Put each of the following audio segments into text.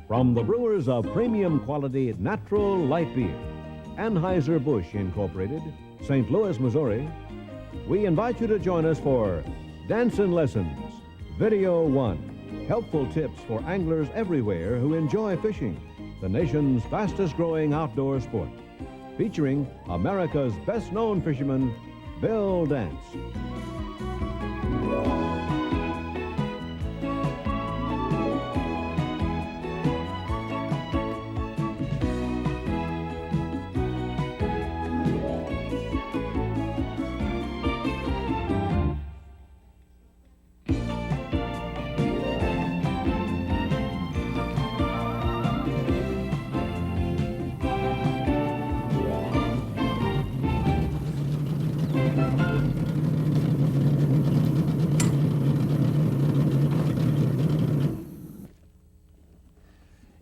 From the brewers of premium quality natural light beer, Anheuser-Busch Incorporated, St. Louis, Missouri, we invite you to join us for Dancing Lessons, Video 1. Helpful tips for anglers everywhere who enjoy fishing, the nation's fastest growing outdoor sport. Featuring America's best known fisherman, Bill Dance.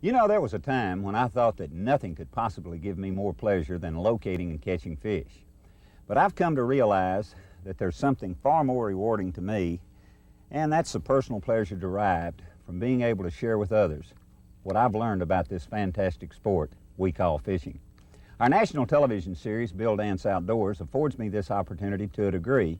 You know, there was a time when I thought that nothing could possibly give me more pleasure than locating and catching fish. But I've come to realize that there's something far more rewarding to me, and that's the personal pleasure derived from being able to share with others what I've learned about this fantastic sport we call fishing. Our national television series, Bill Dance Outdoors, affords me this opportunity to a degree,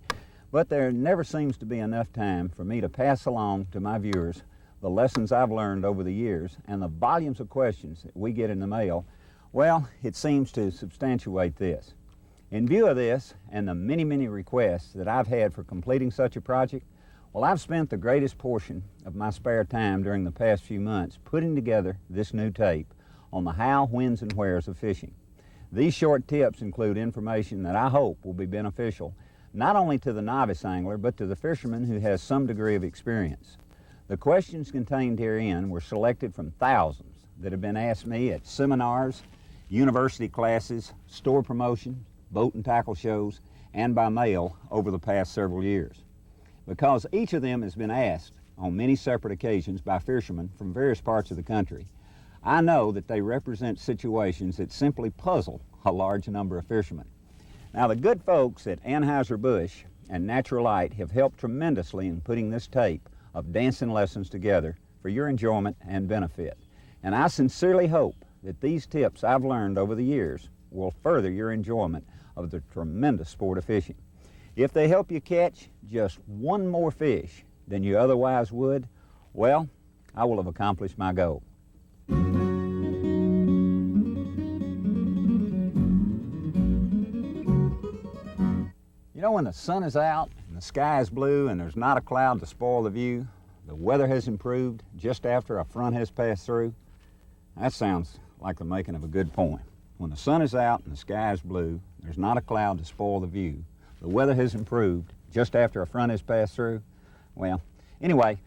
but there never seems to be enough time for me to pass along to my viewers the lessons I've learned over the years and the volumes of questions that we get in the mail. Well, it seems to substantiate this. In view of this and the many, many requests that I've had for completing such a project, well, I've spent the greatest portion of my spare time during the past few months putting together this new tape on the how, whens, and wheres of fishing. These short tips include information that I hope will be beneficial not only to the novice angler, but to the fisherman who has some degree of experience. The questions contained herein were selected from thousands that have been asked me at seminars, university classes, store promotions, boat and tackle shows, and by mail over the past several years. Because each of them has been asked on many separate occasions by fishermen from various parts of the country, I know that they represent situations that simply puzzle a large number of fishermen. Now, the good folks at Anheuser-Busch and Natural Light have helped tremendously in putting this tape of dancing lessons together for your enjoyment and benefit. And I sincerely hope that these tips I've learned over the years will further your enjoyment of the tremendous sport of fishing. If they help you catch just one more fish than you otherwise would, well, I will have accomplished my goal. You know, when the sun is out and the sky is blue and there's not a cloud to spoil the view, the weather has improved just after a front has passed through, that sounds like the making of a good poem. When the sun is out and the sky is blue, there's not a cloud to spoil the view, the weather has improved just after a front has passed through. Well, anyway,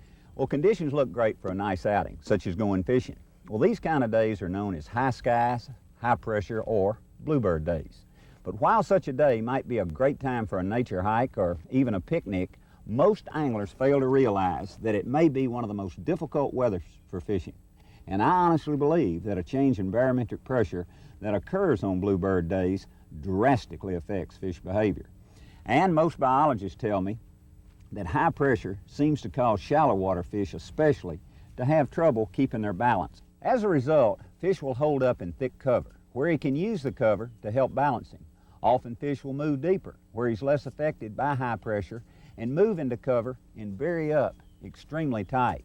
conditions look great for a nice outing, such as going fishing. Well, these kind of days are known as high skies, high pressure, or bluebird days. But while such a day might be a great time for a nature hike or even a picnic, most anglers fail to realize that it may be one of the most difficult weathers for fishing. And I honestly believe that a change in barometric pressure that occurs on bluebird days drastically affects fish behavior. And most biologists tell me that high pressure seems to cause shallow water fish especially to have trouble keeping their balance. As a result, fish will hold up in thick cover, where he can use the cover to help balancing. Often fish will move deeper, where he's less affected by high pressure, and move into cover and bury up extremely tight.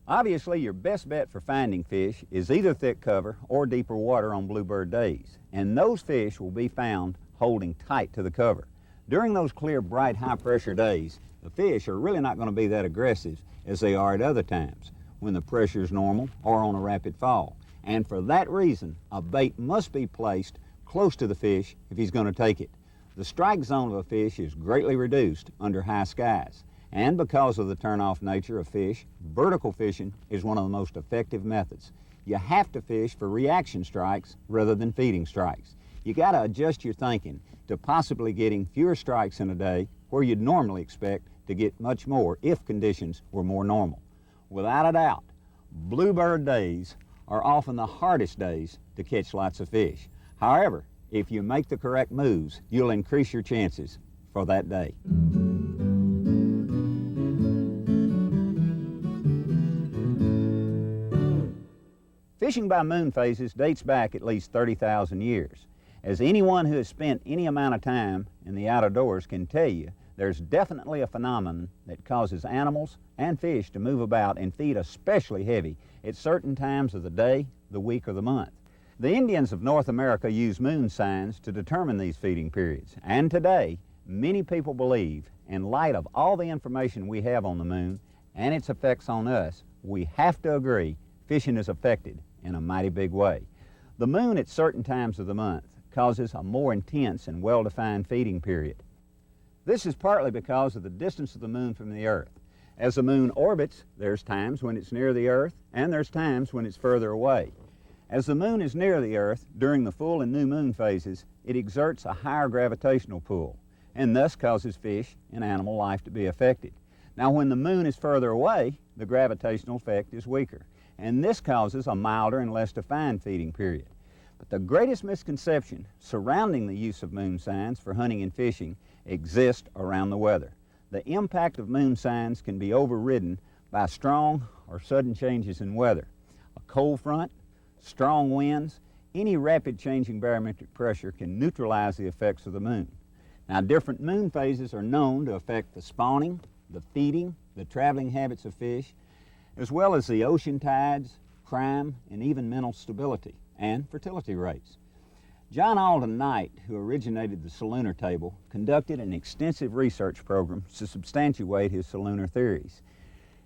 Obviously, your best bet for finding fish is either thick cover or deeper water on bluebird days, and those fish will be found holding tight to the cover. During those clear, bright, high-pressure days, the fish are really not going to be that aggressive as they are at other times, when the pressure is normal or on a rapid fall. And for that reason, a bait must be placed close to the fish if he's going to take it. The strike zone of a fish is greatly reduced under high skies. And because of the turn-off nature of fish, vertical fishing is one of the most effective methods. You have to fish for reaction strikes rather than feeding strikes. You got to adjust your thinking to possibly getting fewer strikes in a day where you'd normally expect to get much more if conditions were more normal. Without a doubt, bluebird days are often the hardest days to catch lots of fish. However, if you make the correct moves, you'll increase your chances for that day. Fishing by moon phases dates back at least 30,000 years. As anyone who has spent any amount of time in the outdoors can tell you, there's definitely a phenomenon that causes animals and fish to move about and feed especially heavy at certain times of the day, the week, or the month. The Indians of North America use moon signs to determine these feeding periods, and today many people believe, in light of all the information we have on the moon and its effects on us, we have to agree fishing is affected in a mighty big way. The moon at certain times of the month causes a more intense and well-defined feeding period. This is partly because of the distance of the moon from the Earth. As the moon orbits, there's times when it's near the Earth and there's times when it's further away. As the moon is near the Earth during the full and new moon phases, it exerts a higher gravitational pull and thus causes fish and animal life to be affected. Now, when the moon is further away, the gravitational effect is weaker, and this causes a milder and less defined feeding period. But the greatest misconception surrounding the use of moon signs for hunting and fishing exists around the weather. The impact of moon signs can be overridden by strong or sudden changes in weather. A cold front, strong winds, any rapid changing barometric pressure can neutralize the effects of the moon. Now, different moon phases are known to affect the spawning, the feeding, the traveling habits of fish, as well as the ocean tides, crime, and even mental stability and fertility rates. John Alden Knight, who originated the Solunar Table, conducted an extensive research program to substantiate his Solunar theories.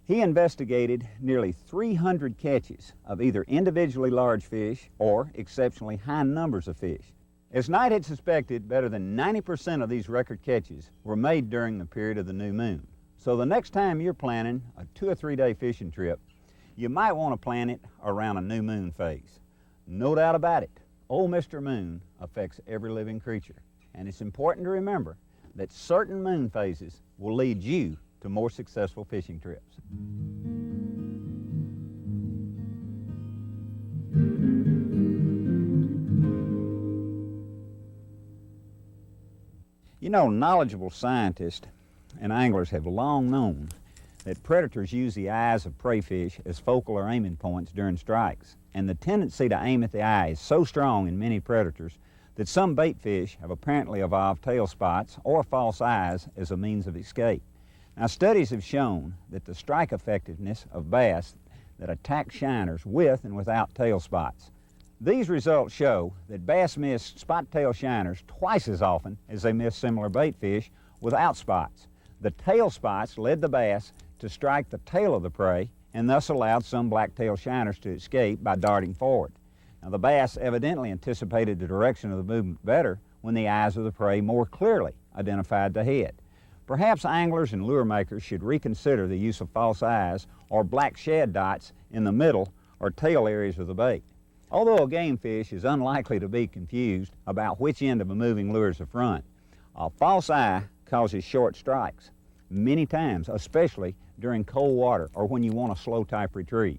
He investigated nearly 300 catches of either individually large fish or exceptionally high numbers of fish. As Knight had suspected, better than 90% of these record catches were made during the period of the new moon. So the next time you're planning a 2 or 3 day fishing trip, you might want to plan it around a new moon phase. No doubt about it, old Mr. Moon affects every living creature. And it's important to remember that certain moon phases will lead you to more successful fishing trips. You know, knowledgeable scientists and anglers have long known that predators use the eyes of prey fish as focal or aiming points during strikes. And the tendency to aim at the eye is so strong in many predators that some bait fish have apparently evolved tail spots or false eyes as a means of escape. Now, studies have shown that the strike effectiveness of bass that attack shiners with and without tail spots. These results show that bass miss spot-tail shiners twice as often as they miss similar bait fish without spots. The tail spots led the bass to strike the tail of the prey and thus allowed some black-tail shiners to escape by darting forward. Now, the bass evidently anticipated the direction of the movement better when the eyes of the prey more clearly identified the head. Perhaps anglers and lure makers should reconsider the use of false eyes or black shad dots in the middle or tail areas of the bait. Although a game fish is unlikely to be confused about which end of a moving lure is the front, a false eye causes short strikes, many times, especially during cold water or when you want a slow type retrieve.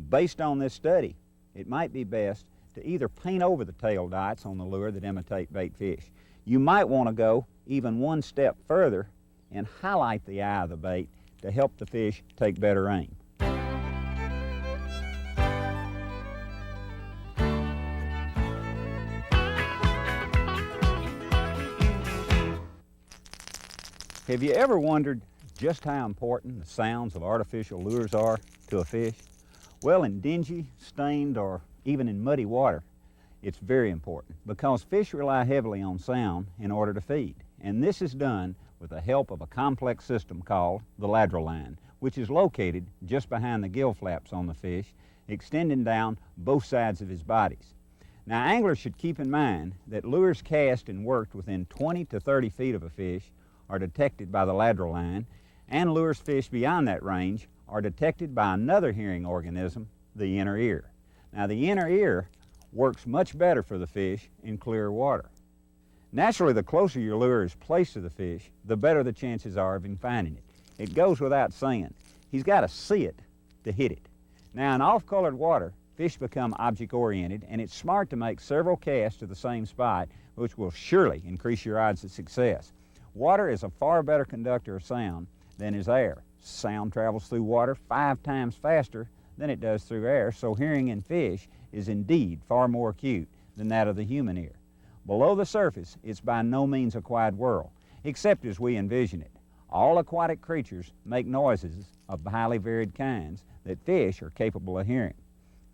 Based on this study, it might be best to either paint over the tail dots on the lure that imitate bait fish. You might want to go even one step further and highlight the eye of the bait to help the fish take better aim. Have you ever wondered just how important the sounds of artificial lures are to a fish? Well, in dingy, stained, or even in muddy water, it's very important because fish rely heavily on sound in order to feed. And this is done with the help of a complex system called the lateral line, which is located just behind the gill flaps on the fish, extending down both sides of his bodies. Now, anglers should keep in mind that lures cast and worked within 20 to 30 feet of a fish are detected by the lateral line, and lures fished beyond that range are detected by another hearing organism, the inner ear. Now, the inner ear works much better for the fish in clear water. Naturally, the closer your lure is placed to the fish, the better the chances are of him finding it. It goes without saying. He's got to see it to hit it. Now, in off-colored water, fish become object-oriented, and it's smart to make several casts to the same spot, which will surely increase your odds of success. Water is a far better conductor of sound than is air. Sound travels through water 5 times faster than it does through air, so hearing in fish is indeed far more acute than that of the human ear. Below the surface, it's by no means a quiet world, except as we envision it. All aquatic creatures make noises of highly varied kinds that fish are capable of hearing.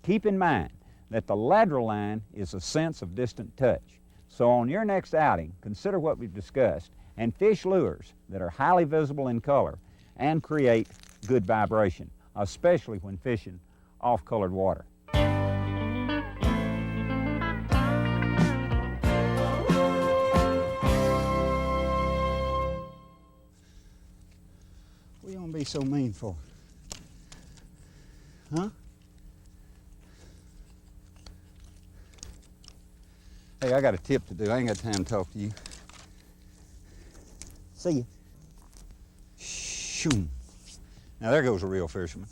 Keep in mind that the lateral line is a sense of distant touch. So on your next outing, consider what we've discussed and fish lures that are highly visible in color and create good vibration, especially when fishing off-colored water. What are you gonna be so mean for? Huh? Hey, I got a tip to do. I ain't got time to talk to you. See you. Shoom. Now there goes a real fisherman.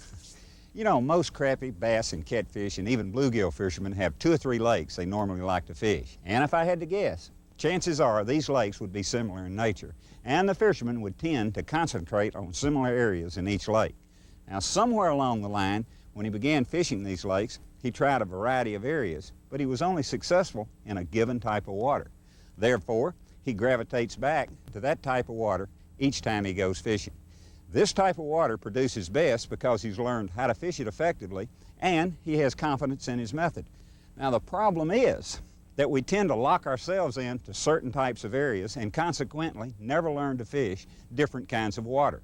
You know, most crappie, bass, and catfish, and even bluegill fishermen have 2 or 3 lakes they normally like to fish. And if I had to guess, chances are these lakes would be similar in nature, and the fishermen would tend to concentrate on similar areas in each lake. Now, somewhere along the line, when he began fishing these lakes, he tried a variety of areas, but he was only successful in a given type of water. Therefore, he gravitates back to that type of water each time he goes fishing. This type of water produces best because he's learned how to fish it effectively and he has confidence in his method. Now, the problem is that we tend to lock ourselves into certain types of areas and consequently never learn to fish different kinds of water.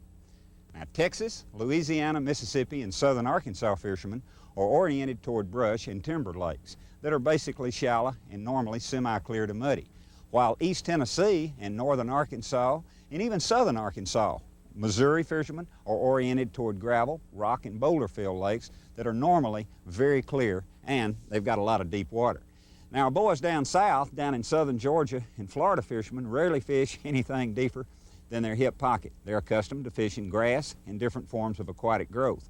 Now, Texas, Louisiana, Mississippi, and southern Arkansas fishermen are oriented toward brush and timber lakes that are basically shallow and normally semi-clear to muddy, while East Tennessee and northern Arkansas and even southern Arkansas, Missouri fishermen are oriented toward gravel, rock, and boulder-filled lakes that are normally very clear and they've got a lot of deep water. Now, our boys down south, down in southern Georgia and Florida fishermen rarely fish anything deeper than their hip pocket. They're accustomed to fishing grass and different forms of aquatic growth.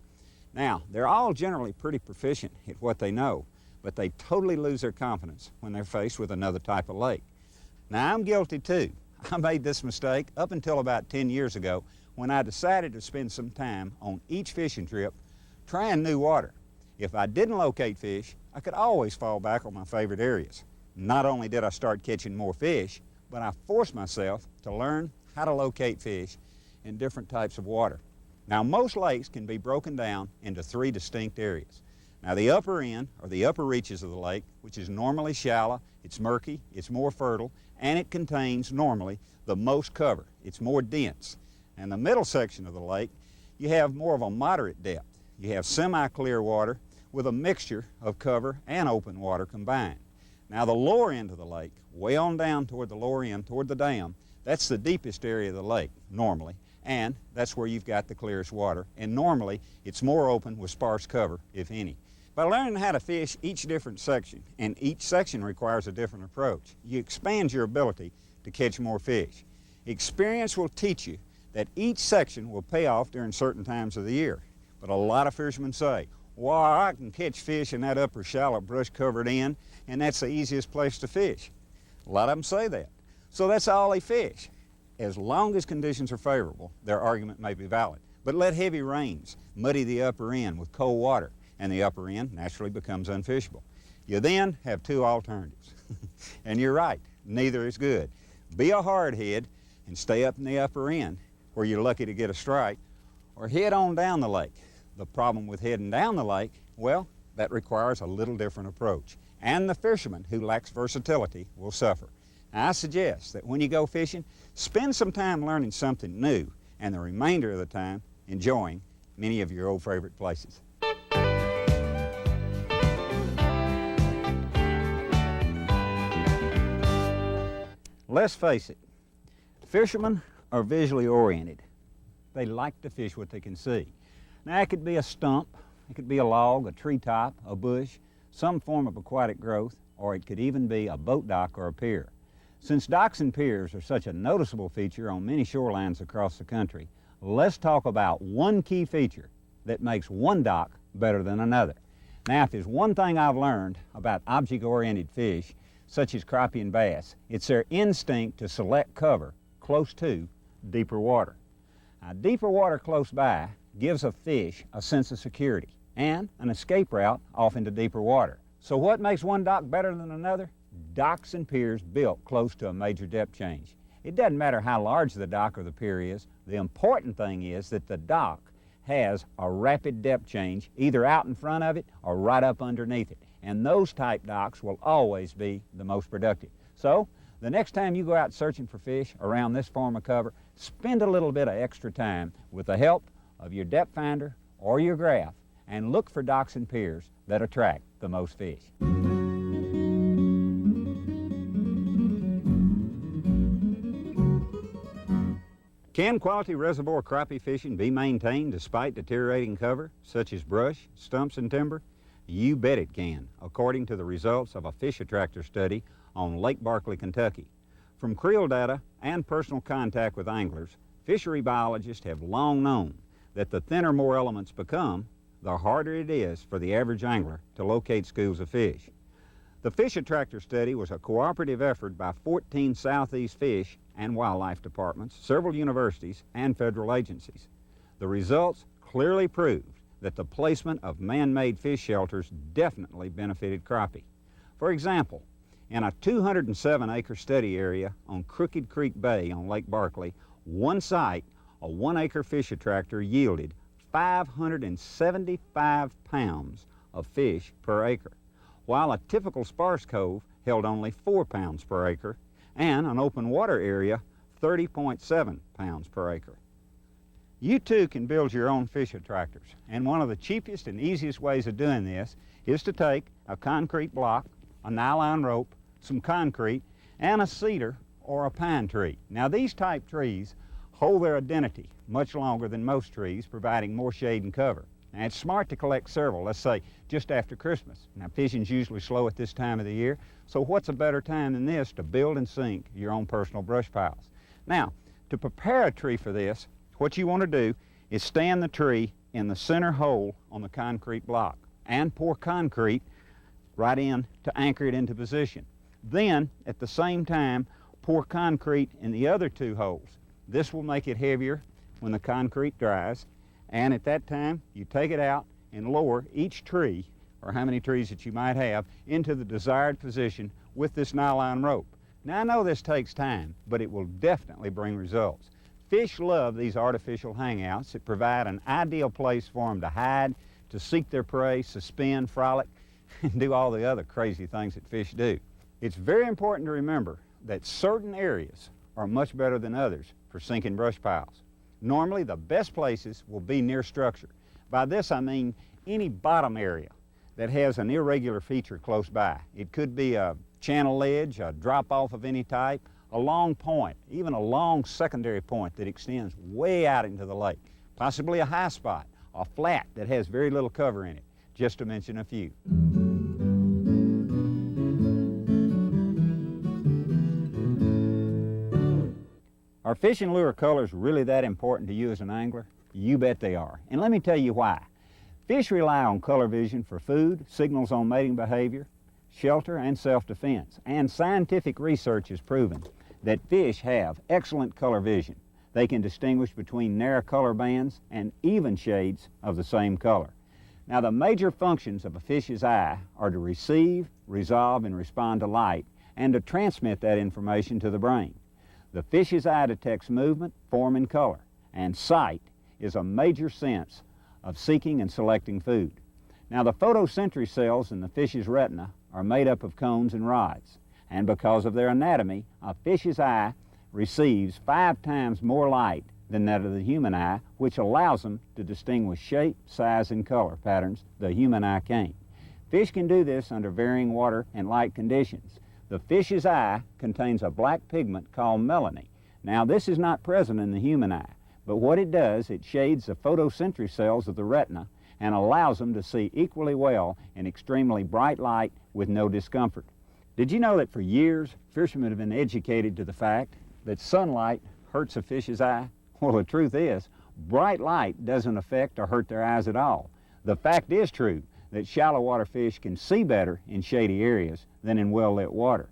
Now, they're all generally pretty proficient at what they know, but they totally lose their confidence when they're faced with another type of lake. Now, I'm guilty too. I made this mistake up until about 10 years ago when I decided to spend some time on each fishing trip trying new water. If I didn't locate fish, I could always fall back on my favorite areas. Not only did I start catching more fish, but I forced myself to learn how to locate fish in different types of water. Now, most lakes can be broken down into 3 distinct areas. Now, the upper end, or the upper reaches of the lake, which is normally shallow, it's murky, it's more fertile, and it contains normally the most cover. It's more dense. And the middle section of the lake, you have more of a moderate depth. You have semi-clear water with a mixture of cover and open water combined. Now, the lower end of the lake, way on down toward the lower end, toward the dam, that's the deepest area of the lake, normally, and that's where you've got the clearest water, and normally it's more open with sparse cover, if any. By learning how to fish each different section, and each section requires a different approach, you expand your ability to catch more fish. Experience will teach you that each section will pay off during certain times of the year. But a lot of fishermen say, well, I can catch fish in that upper shallow brush-covered end, and that's the easiest place to fish. A lot of them say that. So that's all they fish. As long as conditions are favorable, their argument may be valid. But let heavy rains muddy the upper end with cold water, and the upper end naturally becomes unfishable. You then have 2 alternatives. And you're right, neither is good. Be a hardhead and stay up in the upper end where you're lucky to get a strike, or head on down the lake. The problem with heading down the lake, well, that requires a little different approach. And the fisherman who lacks versatility will suffer. Now, I suggest that when you go fishing, spend some time learning something new and the remainder of the time enjoying many of your old favorite places. Let's face it, fishermen are visually oriented. They like to fish what they can see. Now, it could be a stump, it could be a log, a treetop, a bush, some form of aquatic growth, or it could even be a boat dock or a pier. Since docks and piers are such a noticeable feature on many shorelines across the country, let's talk about one key feature that makes one dock better than another. Now, if there's one thing I've learned about object-oriented fish, such as crappie and bass, it's their instinct to select cover close to deeper water. Now, deeper water close by gives a fish a sense of security. and an escape route off into deeper water. So what makes one dock better than another? Docks and piers built close to a major depth change. It doesn't matter how large the dock or the pier is. The important thing is that the dock has a rapid depth change either out in front of it or right up underneath it. And those type docks will always be the most productive. So the next time you go out searching for fish around this form of cover, spend a little bit of extra time with the help of your depth finder or your graph and look for docks and piers that attract the most fish. Can quality reservoir crappie fishing be maintained despite deteriorating cover, such as brush, stumps, and timber? You bet it can, according to the results of a fish attractor study on Lake Barkley, Kentucky. From creel data and personal contact with anglers, fishery biologists have long known that the thinner more elements become, the harder it is for the average angler to locate schools of fish. The fish attractor study was a cooperative effort by 14 Southeast Fish and Wildlife Departments, several universities, and federal agencies. The results clearly proved that the placement of man-made fish shelters definitely benefited crappie. For example, in a 207-acre study area on Crooked Creek Bay on Lake Barkley, one site, a 1-acre fish attractor yielded 575 pounds of fish per acre, while a typical sparse cove held only 4 pounds per acre, and an open water area 30.7 pounds per acre. You too can build your own fish attractors, and one of the cheapest and easiest ways of doing this is to take a concrete block, a nylon rope, some concrete, and a cedar or a pine tree. Now these type trees hold their identity much longer than most trees, providing more shade and cover. Now it's smart to collect several, let's say just after Christmas. Now fishing's usually slow at this time of the year, so what's a better time than this to build and sink your own personal brush piles? Now, to prepare a tree for this, what you want to do is stand the tree in the center hole on the concrete block and pour concrete right in to anchor it into position. Then, at the same time, pour concrete in the other two holes. This will make it heavier when the concrete dries, and at that time, you take it out and lower each tree, or how many trees that you might have, into the desired position with this nylon rope. Now I know this takes time, but it will definitely bring results. Fish love these artificial hangouts that provide an ideal place for them to hide, to seek their prey, suspend, frolic, and do all the other crazy things that fish do. It's very important to remember that certain areas are much better than others for sinking brush piles. Normally the best places will be near structure. By this I mean any bottom area that has an irregular feature close by. It could be a channel ledge, a drop-off of any type, a long point, even a long secondary point that extends way out into the lake, possibly a high spot, a flat that has very little cover in it, just to mention a few. Are fishing lure colors really that important to you as an angler? You bet they are, and let me tell you why. Fish rely on color vision for food, signals on mating behavior, shelter, and self-defense. And scientific research has proven that fish have excellent color vision. They can distinguish between narrow color bands and even shades of the same color. Now, the major functions of a fish's eye are to receive, resolve, and respond to light, and to transmit that information to the brain. The fish's eye detects movement, form, and color, and sight is a major sense of seeking and selecting food. Now, the photosensory cells in the fish's retina are made up of cones and rods, and because of their anatomy, a fish's eye receives 5 times more light than that of the human eye, which allows them to distinguish shape, size, and color patterns the human eye can't. Fish can do this under varying water and light conditions. The fish's eye contains a black pigment called melanin. Now, this is not present in the human eye, but what it does, it shades the photosensory cells of the retina and allows them to see equally well in extremely bright light with no discomfort. Did you know that for years, fishermen have been educated to the fact that sunlight hurts a fish's eye? Well, the truth is, bright light doesn't affect or hurt their eyes at all. The fact is true that shallow water fish can see better in shady areas than in well-lit water.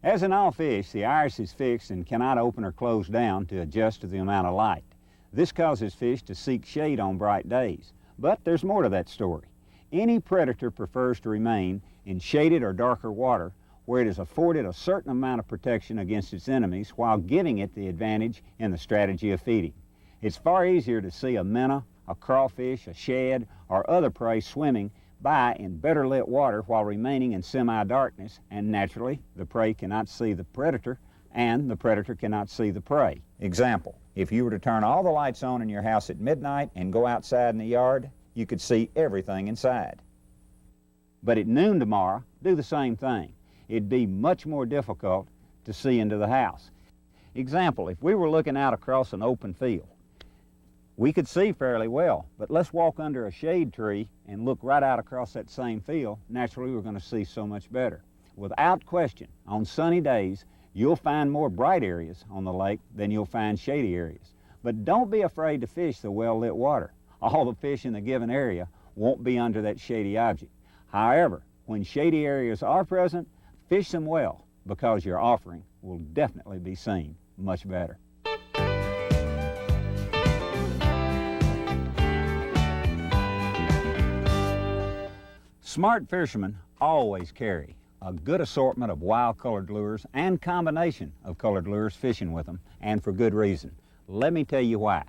As in all fish, the iris is fixed and cannot open or close down to adjust to the amount of light. This causes fish to seek shade on bright days. But there's more to that story. Any predator prefers to remain in shaded or darker water where it is afforded a certain amount of protection against its enemies while giving it the advantage in the strategy of feeding. It's far easier to see a minnow, a crawfish, a shad, or other prey swimming by in better lit water while remaining in semi-darkness, and naturally the prey cannot see the predator and the predator cannot see the prey. Example, if you were to turn all the lights on in your house at midnight and go outside in the yard, you could see everything inside. But at noon tomorrow, do the same thing. It'd be much more difficult to see into the house. Example, if we were looking out across an open field, we could see fairly well, but let's walk under a shade tree and look right out across that same field. Naturally, we're going to see so much better. Without question, on sunny days, you'll find more bright areas on the lake than you'll find shady areas. But don't be afraid to fish the well-lit water. All the fish in the given area won't be under that shady object. However, when shady areas are present, fish them well, because your offering will definitely be seen much better. Smart fishermen always carry a good assortment of wild colored lures and combination of colored lures fishing with them, and for good reason. Let me tell you why.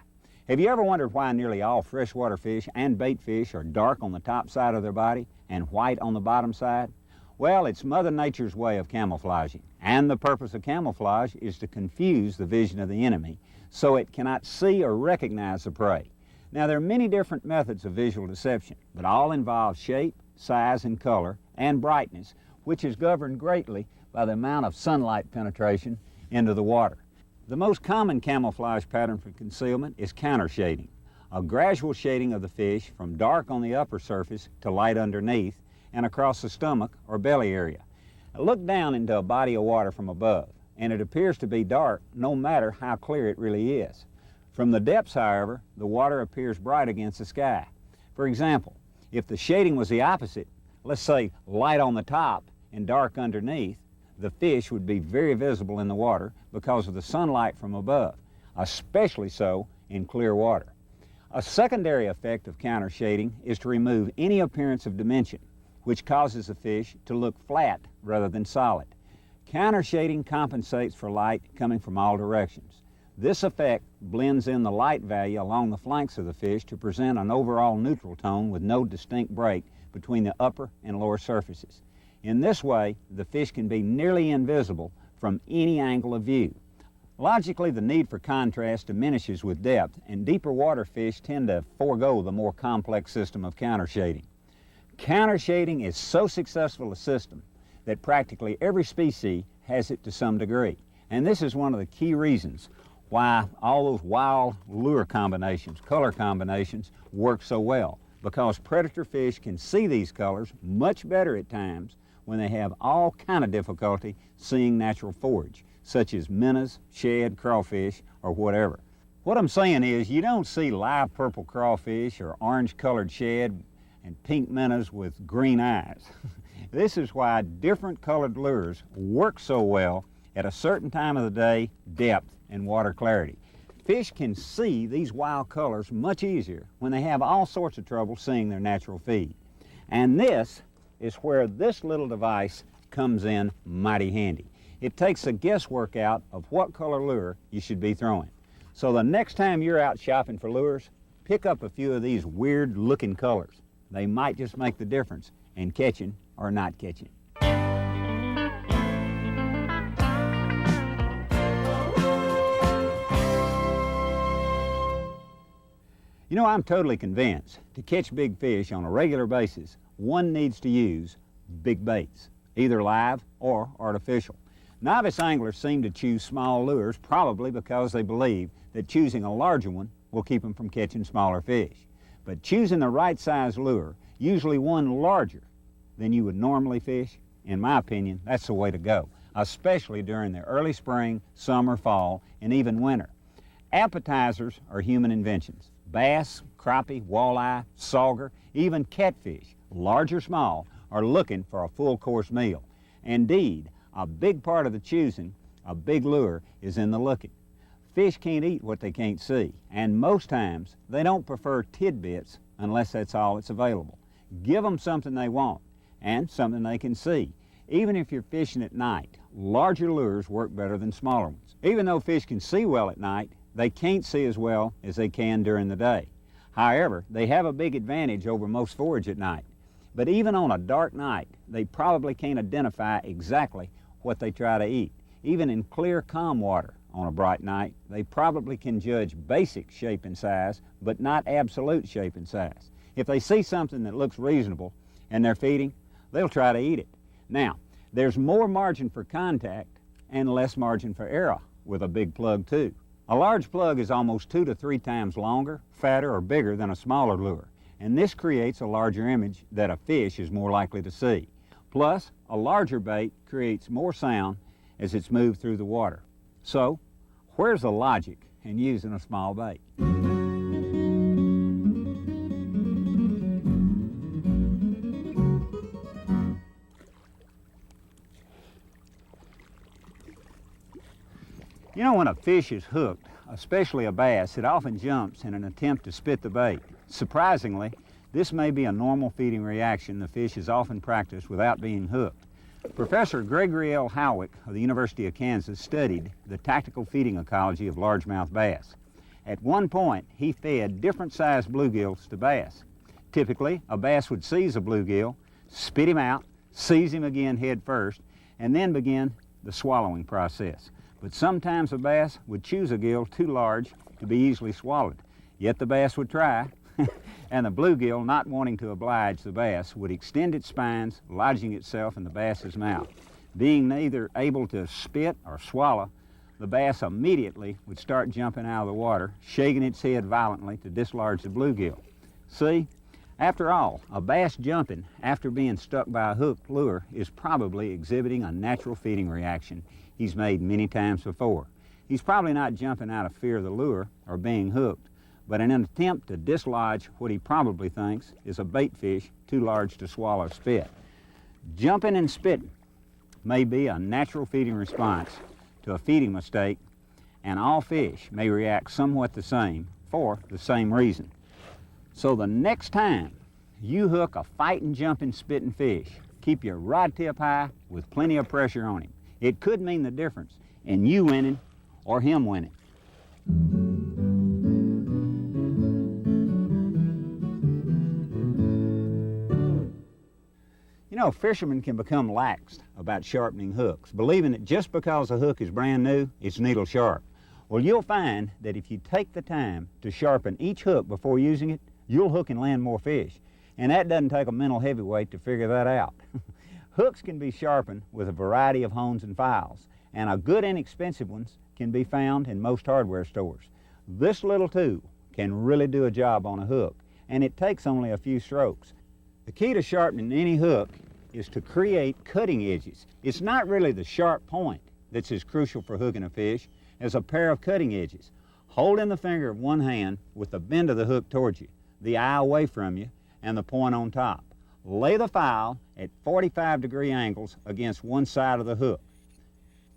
Have you ever wondered why nearly all freshwater fish and bait fish are dark on the top side of their body and white on the bottom side? Well, it's Mother Nature's way of camouflaging, and the purpose of camouflage is to confuse the vision of the enemy so it cannot see or recognize the prey. Now, there are many different methods of visual deception, but all involve shape, size, and color, and brightness, which is governed greatly by the amount of sunlight penetration into the water. The most common camouflage pattern for concealment is counter shading, a gradual shading of the fish from dark on the upper surface to light underneath and across the stomach or belly area. Now, look down into a body of water from above, and it appears to be dark no matter how clear it really is. From the depths, however, the water appears bright against the sky. For example, if the shading was the opposite, let's say light on the top and dark underneath, the fish would be very visible in the water because of the sunlight from above, especially so in clear water. A secondary effect of counter shading is to remove any appearance of dimension, which causes the fish to look flat rather than solid. Counter shading compensates for light coming from all directions. This effect blends in the light value along the flanks of the fish to present an overall neutral tone with no distinct break between the upper and lower surfaces. In this way, the fish can be nearly invisible from any angle of view. Logically, the need for contrast diminishes with depth, and deeper water fish tend to forego the more complex system of counter shading. Counter shading is so successful a system that practically every species has it to some degree. And this is one of the key reasons why all those wild lure combinations, color combinations, work so well, because predator fish can see these colors much better at times when they have all kind of difficulty seeing natural forage, such as minnows, shad, crawfish, or whatever. What I'm saying is you don't see live purple crawfish or orange-colored shad and pink minnows with green eyes. This is why different colored lures work so well at a certain time of the day, depth, and water clarity. Fish can see these wild colors much easier when they have all sorts of trouble seeing their natural feed. And this is where this little device comes in mighty handy. It takes the guesswork out of what color lure you should be throwing. So the next time you're out shopping for lures, pick up a few of these weird looking colors. They might just make the difference in catching or not catching. You know, I'm totally convinced to catch big fish on a regular basis, one needs to use big baits, either live or artificial. Novice anglers seem to choose small lures probably because they believe that choosing a larger one will keep them from catching smaller fish. But choosing the right size lure, usually one larger than you would normally fish, in my opinion, that's the way to go, especially during the early spring, summer, fall, and even winter. Appetizers are human inventions. Bass, crappie, walleye, sauger, even catfish, large or small, are looking for a full course meal. Indeed, a big part of the choosing a big lure is in the looking. Fish can't eat what they can't see, and most times they don't prefer tidbits unless that's all that's available. Give them something they want and something they can see. Even if you're fishing at night, larger lures work better than smaller ones. Even though fish can see well at night, they can't see as well as they can during the day. However, they have a big advantage over most forage at night. But even on a dark night, they probably can't identify exactly what they try to eat. Even in clear, calm water on a bright night, they probably can judge basic shape and size, but not absolute shape and size. If they see something that looks reasonable and they're feeding, they'll try to eat it. Now, there's more margin for contact and less margin for error with a big plug too. A large plug is almost 2 to 3 times longer, fatter, or bigger than a smaller lure, and this creates a larger image that a fish is more likely to see. Plus, a larger bait creates more sound as it's moved through the water. So, where's the logic in using a small bait? You know, when a fish is hooked, especially a bass, it often jumps in an attempt to spit the bait. Surprisingly, this may be a normal feeding reaction the fish is often practiced without being hooked. Professor Gregory L. Howick of the University of Kansas studied the tactical feeding ecology of largemouth bass. At one point, he fed different sized bluegills to bass. Typically, a bass would seize a bluegill, spit him out, seize him again head first, and then begin the swallowing process. But sometimes a bass would choose a gill too large to be easily swallowed. Yet the bass would try, and the bluegill, not wanting to oblige the bass, would extend its spines, lodging itself in the bass's mouth. Being neither able to spit or swallow, the bass immediately would start jumping out of the water, shaking its head violently to dislodge the bluegill. See, after all, a bass jumping after being stuck by a hooked lure is probably exhibiting a natural feeding reaction he's made many times before. He's probably not jumping out of fear of the lure or being hooked, but in an attempt to dislodge what he probably thinks is a bait fish too large to swallow spit. Jumping and spitting may be a natural feeding response to a feeding mistake, and all fish may react somewhat the same for the same reason. So the next time you hook a fighting, jumping, spitting fish, keep your rod tip high with plenty of pressure on him. It could mean the difference in you winning or him winning. You know, fishermen can become lax about sharpening hooks, believing that just because a hook is brand new, it's needle sharp. Well, you'll find that if you take the time to sharpen each hook before using it, you'll hook and land more fish. And that doesn't take a mental heavyweight to figure that out. Hooks can be sharpened with a variety of hones and files, and a good inexpensive ones can be found in most hardware stores. This little tool can really do a job on a hook, and it takes only a few strokes. The key to sharpening any hook is to create cutting edges. It's not really the sharp point that's as crucial for hooking a fish as a pair of cutting edges. Holding the finger of one hand with the bend of the hook towards you, the eye away from you, and the point on top. Lay the file at 45-degree angles against one side of the hook,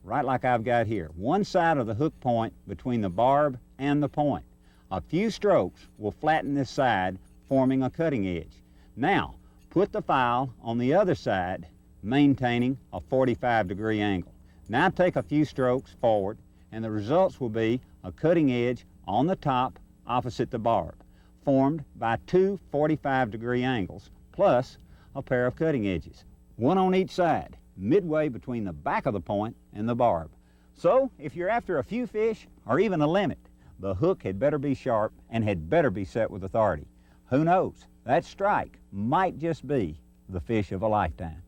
right like I've got here. One side of the hook point between the barb and the point. A few strokes will flatten this side, forming a cutting edge. Now, put the file on the other side, maintaining a 45-degree angle. Now take a few strokes forward, and the results will be a cutting edge on the top opposite the barb, formed by two 45-degree angles, plus a pair of cutting edges, one on each side, midway between the back of the point and the barb. So, if you're after a few fish, or even a limit, the hook had better be sharp and had better be set with authority. Who knows? That strike might just be the fish of a lifetime.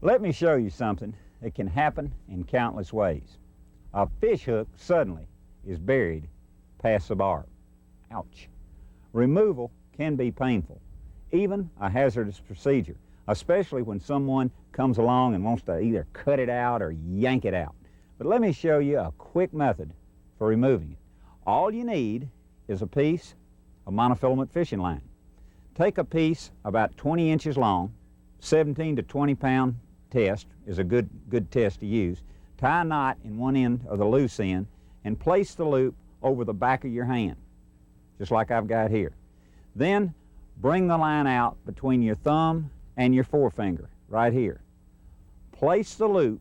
Let me show you something that can happen in countless ways. A fish hook suddenly is buried past the barb. Ouch. Removal can be painful, even a hazardous procedure, especially when someone comes along and wants to either cut it out or yank it out. But let me show you a quick method for removing it. All you need is a piece of monofilament fishing line. Take a piece about 20 inches long, 17 to 20 pound test is a good test to use. tie a knot in one end of the loose end and place the loop over the back of your hand, just like I've got here. Then bring the line out between your thumb and your forefinger, right here. Place the loop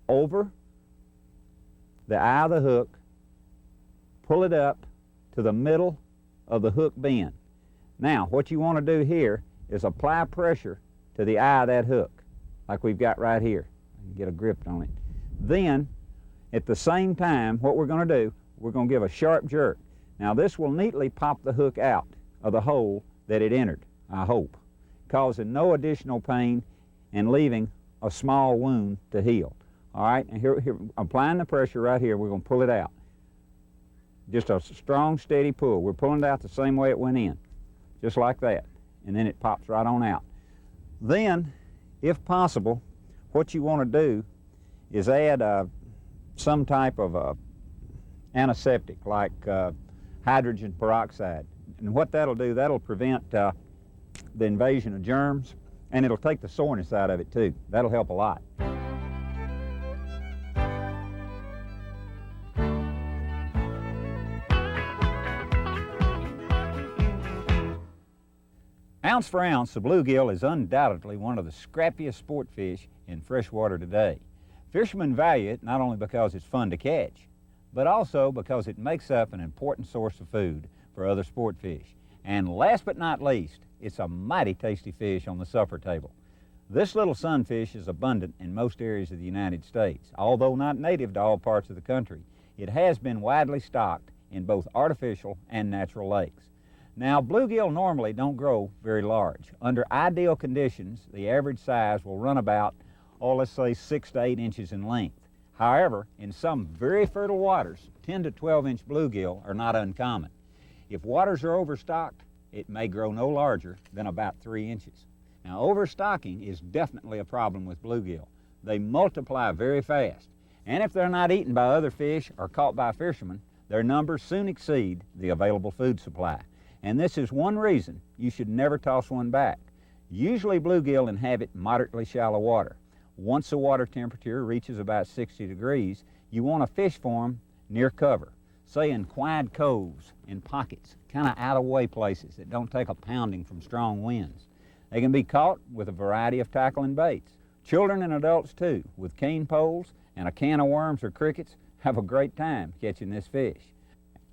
over the eye of the hook, pull it up to the middle of the hook bend. Now, what you want to do here is apply pressure to the eye of that hook, like we've got right here. Get a grip on it. Then, at the same time, what we're going to do, we're going to give a sharp jerk. Now, this will neatly pop the hook out of the hole that it entered, I hope, causing no additional pain and leaving a small wound to heal. All right, and here applying the pressure right here, we're going to pull it out. Just a strong, steady pull. We're pulling it out the same way it went in, just like that, and then it pops right on out. Then, if possible, what you want to do is add some type of antiseptic, like hydrogen peroxide. And what that'll do, that'll prevent the invasion of germs, and it'll take the soreness out of it too. That'll help a lot. Ounce for ounce, the bluegill is undoubtedly one of the scrappiest sport fish in freshwater today. Fishermen value it not only because it's fun to catch, but also because it makes up an important source of food for other sport fish. And last but not least, it's a mighty tasty fish on the supper table. This little sunfish is abundant in most areas of the United States. Although not native to all parts of the country, it has been widely stocked in both artificial and natural lakes. Now, bluegill normally don't grow very large. Under ideal conditions, the average size will run about, let's say 6 to 8 inches in length. However, in some very fertile waters, 10 to 12-inch bluegill are not uncommon. If waters are overstocked, it may grow no larger than about 3 inches. Now, overstocking is definitely a problem with bluegill. They multiply very fast, and if they're not eaten by other fish or caught by fishermen, their numbers soon exceed the available food supply. And this is one reason you should never toss one back. Usually bluegill inhabit moderately shallow water. Once the water temperature reaches about 60 degrees, you want to fish for them near cover, say in quiet coves, in pockets, kind of out-of-way places that don't take a pounding from strong winds. They can be caught with a variety of tackle and baits. Children and adults too, with cane poles and a can of worms or crickets, have a great time catching this fish.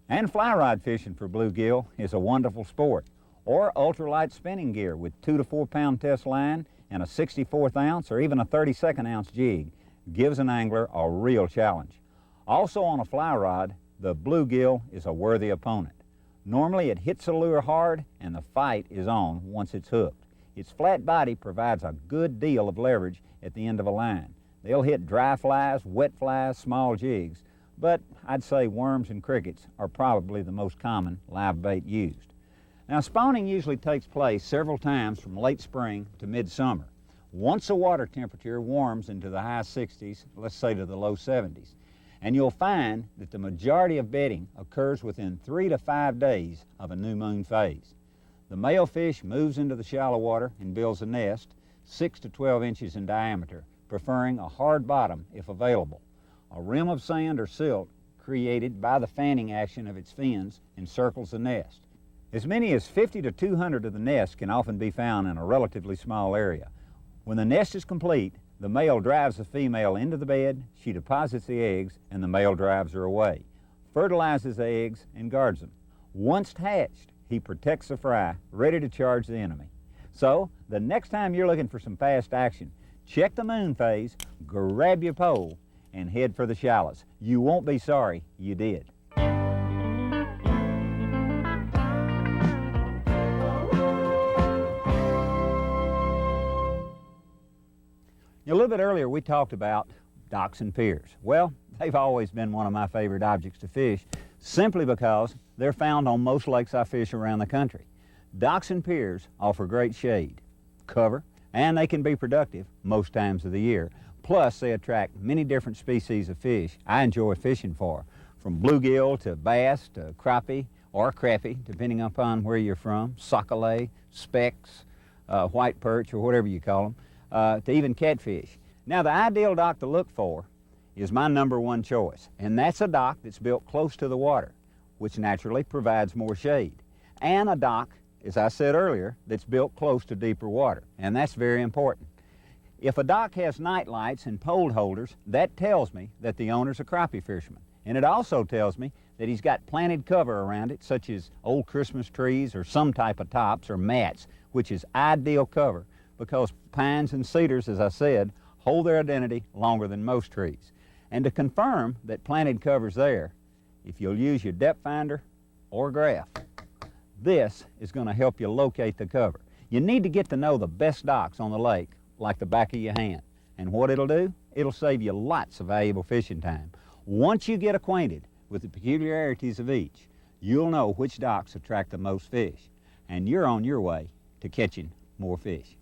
And fly rod fishing for bluegill is a wonderful sport, or ultralight spinning gear with 2 to 4 pound test line and a 64th ounce or even a 32nd ounce jig gives an angler a real challenge. Also on a fly rod, the bluegill is a worthy opponent. Normally it hits the lure hard and the fight is on once it's hooked. Its flat body provides a good deal of leverage at the end of a line. They'll hit dry flies, wet flies, small jigs, but I'd say worms and crickets are probably the most common live bait used. Now, spawning usually takes place several times from late spring to midsummer. Once the water temperature warms into the high 60s, let's say to the low 70s, and you'll find that the majority of bedding occurs within 3 to 5 days of a new moon phase. The male fish moves into the shallow water and builds a nest 6 to 12 inches in diameter, preferring a hard bottom if available. A rim of sand or silt created by the fanning action of its fins encircles the nest. As many as 50 to 200 of the nests can often be found in a relatively small area. When the nest is complete, the male drives the female into the bed, she deposits the eggs, and the male drives her away, fertilizes the eggs, and guards them. Once hatched, he protects the fry, ready to charge the enemy. So, the next time you're looking for some fast action, check the moon phase, grab your pole, and head for the shallows. You won't be sorry you did. A little bit earlier we talked about docks and piers. Well, they've always been one of my favorite objects to fish simply because they're found on most lakes I fish around the country. Docks and piers offer great shade, cover, and they can be productive most times of the year. Plus, they attract many different species of fish I enjoy fishing for, from bluegill to bass to crappie or crappie, depending upon where you're from, sockeye, specks, white perch, or whatever you call them, to even catfish. Now, the ideal dock to look for is my #1 choice, and that's a dock that's built close to the water, which naturally provides more shade, and a dock, as I said earlier, that's built close to deeper water, and that's very important. If a dock has night lights and pole holders, that tells me that the owner's a crappie fisherman, and it also tells me that he's got planted cover around it, such as old Christmas trees or some type of tops or mats, which is ideal cover because pines and cedars, as I said, hold their identity longer than most trees. And to confirm that planted cover's there, if you'll use your depth finder or graph, this is going to help you locate the cover. You need to get to know the best docks on the lake like the back of your hand. And what it'll do, it'll save you lots of valuable fishing time. Once you get acquainted with the peculiarities of each, you'll know which docks attract the most fish, and you're on your way to catching more fish.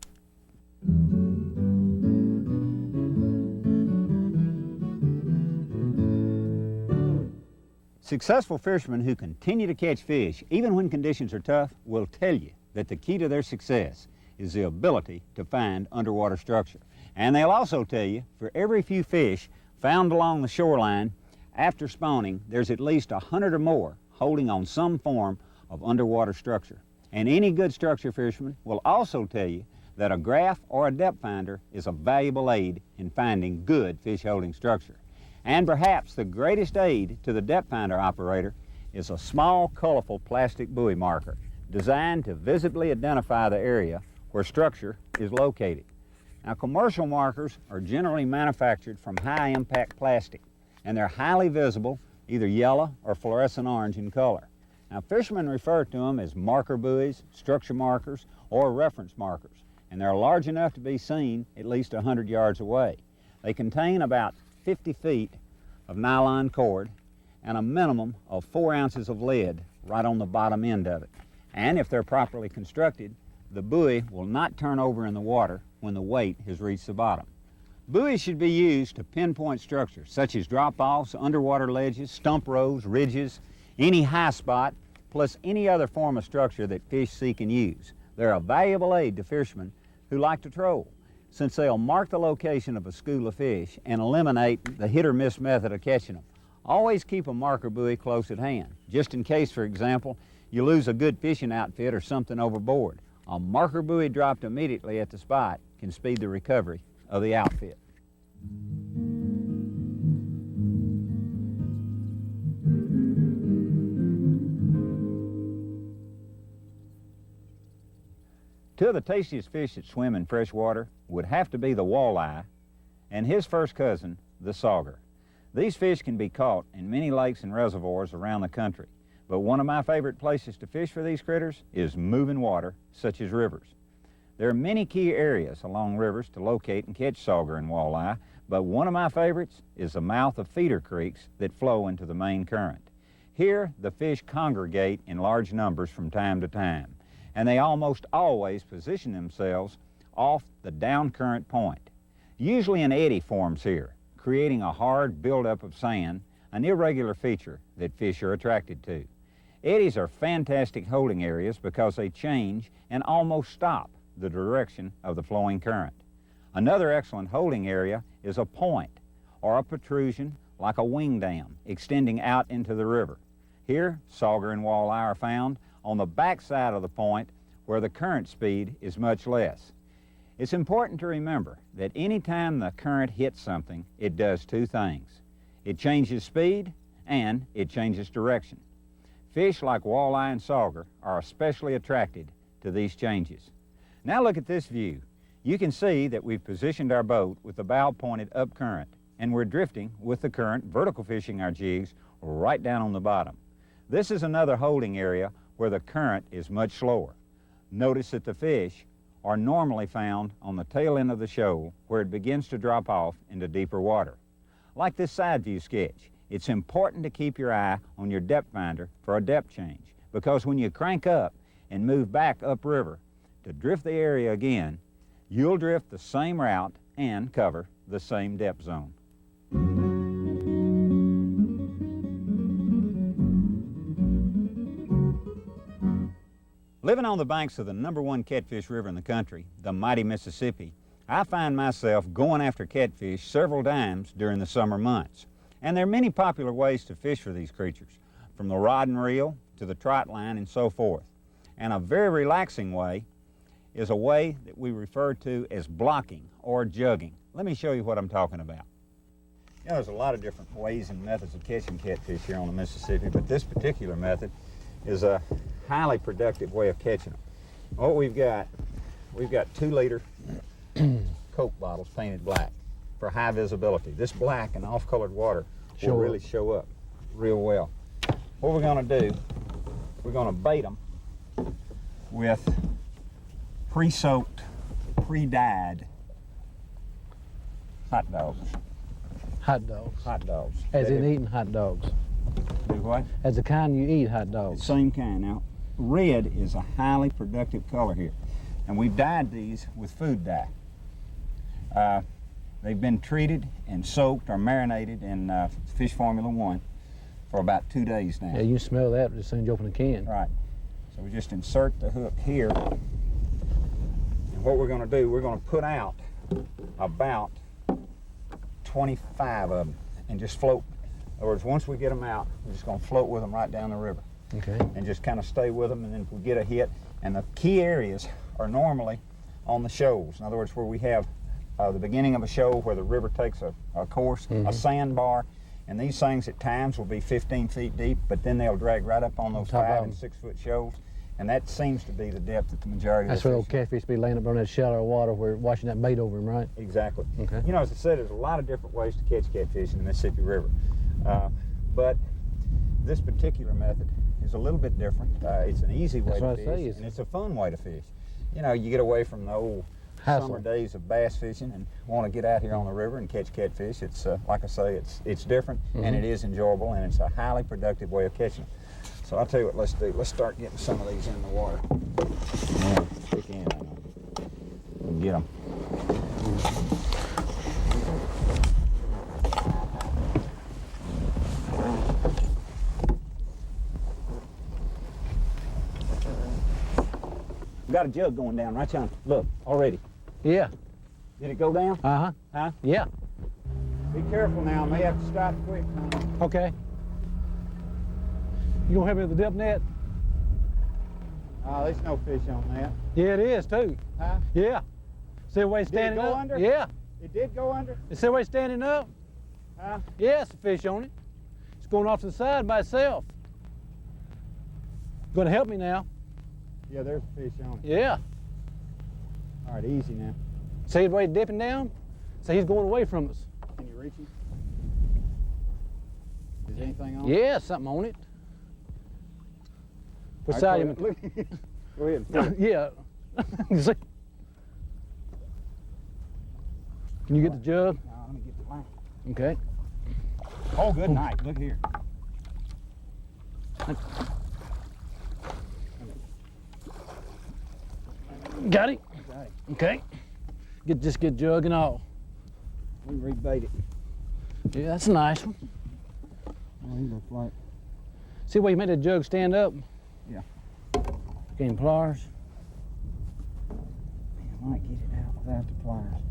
Successful fishermen who continue to catch fish, even when conditions are tough, will tell you that the key to their success is the ability to find underwater structure. And they'll also tell you, for every few fish found along the shoreline, after spawning, there's at least 100 or more holding on some form of underwater structure. And any good structure fisherman will also tell you that a graph or a depth finder is a valuable aid in finding good fish holding structure. And perhaps the greatest aid to the depth finder operator is a small, colorful plastic buoy marker designed to visibly identify the area where structure is located. Now, commercial markers are generally manufactured from high-impact plastic, and they're highly visible, either yellow or fluorescent orange in color. Now, fishermen refer to them as marker buoys, structure markers, or reference markers, and they're large enough to be seen at least 100 yards away. They contain about 50 feet of nylon cord and a minimum of 4 ounces of lead right on the bottom end of it. And if they're properly constructed, the buoy will not turn over in the water when the weight has reached the bottom. Buoys should be used to pinpoint structures such as drop-offs, underwater ledges, stump rows, ridges, any high spot, plus any other form of structure that fish seek and use. They're a valuable aid to fishermen who like to troll, since they'll mark the location of a school of fish and eliminate the hit or miss method of catching them. Always keep a marker buoy close at hand, just in case, for example, you lose a good fishing outfit or something overboard. A marker buoy dropped immediately at the spot can speed the recovery of the outfit. Two of the tastiest fish that swim in fresh water would have to be the walleye and his first cousin, the sauger. These fish can be caught in many lakes and reservoirs around the country, but one of my favorite places to fish for these critters is moving water, such as rivers. There are many key areas along rivers to locate and catch sauger and walleye, but one of my favorites is the mouth of feeder creeks that flow into the main current. Here, the fish congregate in large numbers from time to time, and they almost always position themselves off the down current point. Usually an eddy forms here, creating a hard buildup of sand, an irregular feature that fish are attracted to. Eddies are fantastic holding areas because they change and almost stop the direction of the flowing current. Another excellent holding area is a point or a protrusion like a wing dam extending out into the river. Here, sauger and walleye are found on the back side of the point where the current speed is much less. It's important to remember that any time the current hits something, it does two things. It changes speed and it changes direction. Fish like walleye and sauger are especially attracted to these changes. Now look at this view. You can see that we've positioned our boat with the bow pointed up current, and we're drifting with the current, vertical fishing our jigs right down on the bottom. This is another holding area where the current is much slower. Notice that the fish are normally found on the tail end of the shoal where it begins to drop off into deeper water. Like this side view sketch, it's important to keep your eye on your depth finder for a depth change, because when you crank up and move back upriver to drift the area again, you'll drift the same route and cover the same depth zone. Living on the banks of the #1 catfish river in the country, the mighty Mississippi, I find myself going after catfish several times during the summer months. And there are many popular ways to fish for these creatures, from the rod and reel to the trot line and so forth. And a very relaxing way is a way that we refer to as blocking or jugging. Let me show you what I'm talking about. You know, there's a lot of different ways and methods of catching catfish here on the Mississippi, but this particular method is a highly productive way of catching them. What we've got 2-liter Coke bottles painted black for high visibility. This black and off-colored water will really show up real well. What we're going to do, we're going to bait them with pre-soaked, pre-dyed hot dogs. Hot dogs. Hot dogs. As in eating hot dogs. Do what? As the kind you eat hot dogs. Same kind. Now, red is a highly productive color here. And we've dyed these with food dye. They've been treated and soaked or marinated in Fish Formula 1 for about 2 days now. Yeah, you smell that as soon as you open the can. Right. So we just insert the hook here. And what we're going to do, we're going to put out about 25 of them and just float. In other words, once we get them out, we're just going to float with them right down the river. Okay. And just kind of stay with them, and then if we get a hit, and the key areas are normally on the shoals. In other words, where we have the beginning of a shoal where the river takes a course, a sandbar, and these things at times will be 15 feet deep, but then they'll drag right up on those 5- and 6-foot shoals, and that seems to be the depth that the majority That's of the where those catfish be laying up on that shallow water where washing that bait over them, right? Exactly. Okay. You know, as I said, there's a lot of different ways to catch catfish in the Mississippi River, but this particular method is a little bit different. It's an easy way to fish, and it's a fun way to fish. You know, you get away from the old summer days of bass fishing and want to get out here on the river and catch catfish. It's like I say, it's different, and it is enjoyable, and it's a highly productive way of catching them. So I'll tell you what, let's do. Let's start getting some of these in the water. Yeah, stick in on them and get them. Got a jug going down right, John. Look, already. Yeah. Did it go down? Uh-huh. Huh? Yeah. Be careful now. I may have to stop quick. Okay. You gonna help me with the dip net? Oh, there's no fish on that. Yeah, it is too. Huh? Yeah. See the way it's standing Did it go up? under? Yeah. It did go under? You see the way it's standing up? Huh? Yeah, it's a fish on it. It's going off to the side by itself. Gonna help me now. Yeah, there's a fish on it. Yeah. All right, easy now. See the way it's dipping down? See, he's going away from us. Can you reach him? Is there anything on it? Yeah, something on it. What side you? Go ahead. Yeah. You see? Can you get the jug? No, let me get the line. Okay. Oh, good night. Look here. Got it? Got it. Okay. Just get jug and all. We can rebait it. Yeah, that's a nice one. Oh, he looks like. See where you made the jug stand up? Yeah. Getting pliers. I might get it out without the pliers.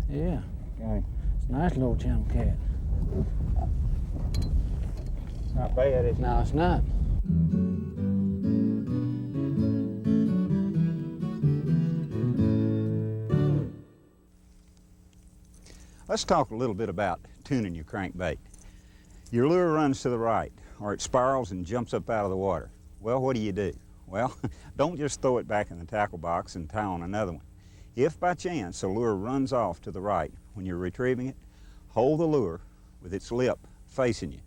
Yeah. Got it. It's a nice little channel cat. It's not bad, is it? No, it's not. Let's talk a little bit about tuning your crankbait. Your lure runs to the right, or it spirals and jumps up out of the water. Well, what do? Well, don't just throw it back in the tackle box and tie on another one. If by chance the lure runs off to the right when you're retrieving it, hold the lure with its lip facing you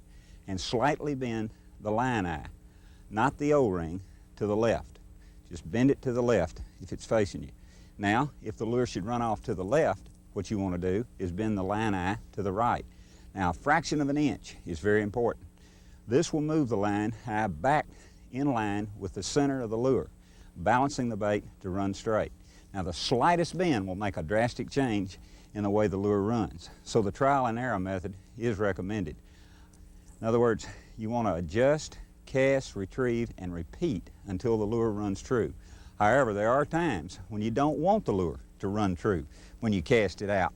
and slightly bend the line eye, not the O-ring, to the left. Just bend it to the left if it's facing you. Now, if the lure should run off to the left, what you want to do is bend the line eye to the right. Now, a fraction of an inch is very important. This will move the line eye back in line with the center of the lure, balancing the bait to run straight. Now, the slightest bend will make a drastic change in the way the lure runs, so the trial and error method is recommended. In other words, you want to adjust, cast, retrieve, and repeat until the lure runs true. However, there are times when you don't want the lure to run true when you cast it out.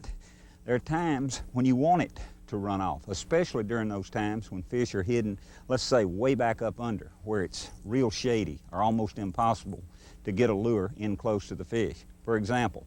There are times when you want it to run off, especially during those times when fish are hidden, let's say way back up under, where it's real shady or almost impossible to get a lure in close to the fish. For example,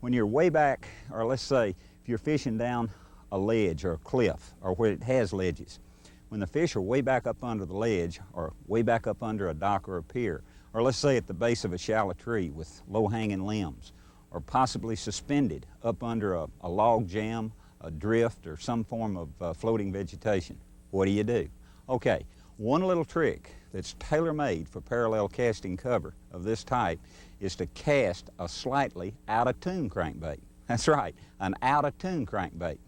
when you're way back, or let's say if you're fishing down a ledge or a cliff or where it has ledges, when the fish are way back up under the ledge or way back up under a dock or a pier, or let's say at the base of a shallow tree with low-hanging limbs, or possibly suspended up under a log jam, a drift, or some form of floating vegetation, what do? Okay, one little trick that's tailor-made for parallel casting cover of this type is to cast a slightly out-of-tune crankbait. That's right, an out-of-tune crankbait.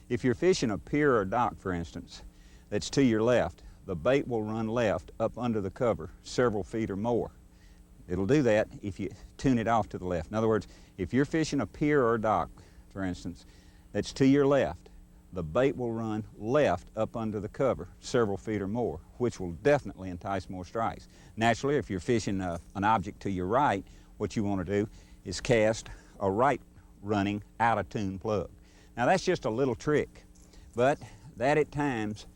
If you're fishing a pier or dock, for instance, that's to your left, the bait will run left up under the cover several feet or more. It'll do that if you tune it off to the left. In other words, if you're fishing a pier or dock, for instance, that's to your left, the bait will run left up under the cover several feet or more, which will definitely entice more strikes. Naturally, if you're fishing an object to your right, what you want to do is cast a right running out-of-tune plug. Now that's just a little trick, but that at times,